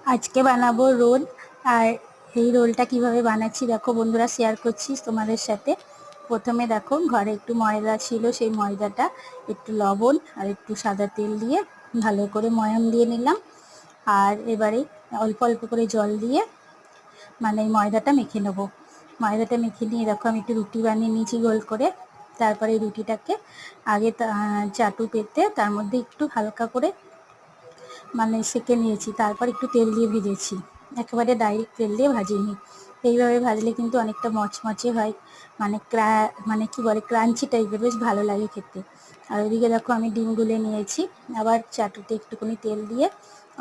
আজকে বানাবো রোল। আর এই রোলটা কিভাবে বানাচ্ছি দেখো বন্ধুরা, শেয়ার করছি তোমাদের সাথে। প্রথমে দেখো ঘরে একটু ময়দা ছিল, সেই ময়দাটা একটু লবণ আর একটু সাদা তেল দিয়ে ভালো করে ময়াম দিয়ে নিলাম। আর এবারে অল্প অল্প করে জল দিয়ে মানে ময়দাটা মেখে নেবো। ময়দাটা মেখে নিয়ে দেখো আমি একটু রুটি বানিয়ে নিয়েছি গোল করে। তারপরে রুটিটাকে আগে চাটু পেতে তার মধ্যে একটু হালকা করে মানে সেঁকে নিয়েছি, তারপর একটু তেল দিয়ে ভেজেছি, একেবারে ডাইরেক্ট তেল দিয়ে ভাজিনি। এইভাবে ভাজলে কিন্তু অনেকটা মচমচে হয়, মানে মানে কি বলে ক্রাঞ্চি টাইপের, বেশ ভালো লাগে খেতে। আর ওইদিকে দেখো আমি ডিম গুলে নিয়েছি, আবার চাটুতে একটুখানি তেল দিয়ে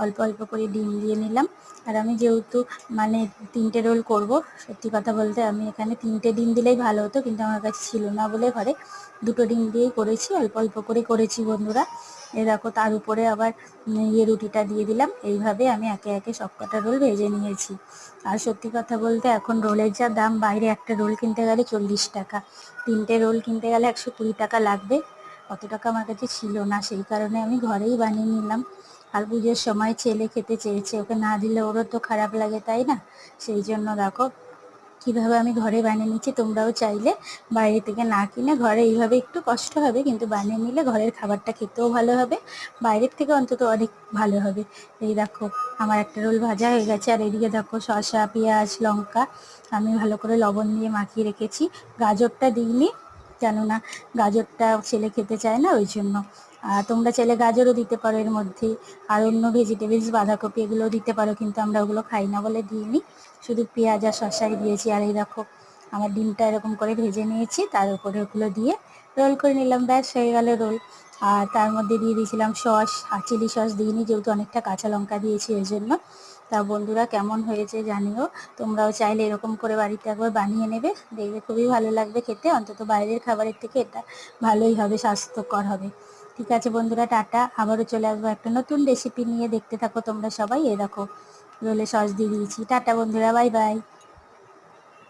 অল্প অল্প করে ডিম দিয়ে নিলাম। আর আমি যেহেতু মানে 3টে রোল করব, সত্যি কথা বলতে আমি এখানে 3টে ডিম দিলেই ভালো হতো, কিন্তু আমার কাছে ছিল না বলে ঘরে 2টো ডিম দিয়েই করেছি, অল্প অল্প করে করেছি বন্ধুরা। এই দেখো তার উপরে আবার রুটিটা দিয়ে দিলাম। এইভাবে আমি একে একে সবকটা রোল ভেজে নিয়েছি। আর সত্যি কথা বলতে এখন রোলের যা দাম, বাইরে একটা রোল কিনতে গেলে 40 টাকা, 3টে রোল কিনতে গেলে 120 টাকা লাগবে। অত টাকা আমার কাছে ছিল না, সেই কারণে আমি ঘরেই বানিয়ে নিলাম। আর পুজোর সময় ছেলে খেতে চেয়েছে, ওকে না দিলে ওরও তো খারাপ লাগে, তাই না? সেই জন্য দেখো কিভাবে আমি ঘরে বানিয়ে নিচ্ছি। তোমরাও চাইলে বাইরে থেকে না কিনে ঘরে এইভাবে একটু কষ্ট হবে, কিন্তু বানিয়ে নিলে ঘরের খাবারটা খেতেও ভালো হবে, বাইরের থেকে অন্তত অনেক ভালো হবে। এই দেখো আমার একটা রোল ভাজা হয়ে গেছে। আর এদিকে দেখো শসা, পেঁয়াজ, লঙ্কা আমি ভালো করে লবণ দিয়ে মাখিয়ে রেখেছি। গাজরটা দিইনি, কেননা গাজরটা ছেলে খেতে চায় না, ওই জন্য। তোমরা চাইলে গাজরও দিতে পারো এর মধ্যে, আর অন্য ভেজিটেবলস বাঁধাকপি এগুলোও দিতে পারো, কিন্তু আমরা ওগুলো খাই না বলে দিইনি, শুধু পেঁয়াজ আর শসাই দিয়েছি। আর এই দেখো আমার ডিমটা এরকম করে ভেজে নিয়েছি, তার উপরে ওগুলো দিয়ে রোল করে নিলাম, ব্যাস হয়ে গেল রোল। আর তার মধ্যে দিয়ে দিয়েছিলাম সস, আর চিলি সস দিইনি যেহেতু অনেকটা কাঁচা লঙ্কা দিয়েছি ওই জন্য। তা বন্ধুরা কেমন হয়েছে জানিও, তোমরাও চাইলে এরকম করে বাড়িতে একবার বানিয়ে নেবে, দেখবে খুবই ভালো লাগবে খেতে, অন্তত বাইরের খাবারের থেকে এটা ভালোই হবে, স্বাস্থ্যকর হবে। ঠিক আছে বন্ধুরা, টাটা, আবারও চলে আসবো একটা নতুন রেসিপি নিয়ে, দেখতে থাকো তোমরা সবাই। এই দেখো রোলে সস দিয়ে দিয়েছি। টাটা বন্ধুরা, বাই বাই।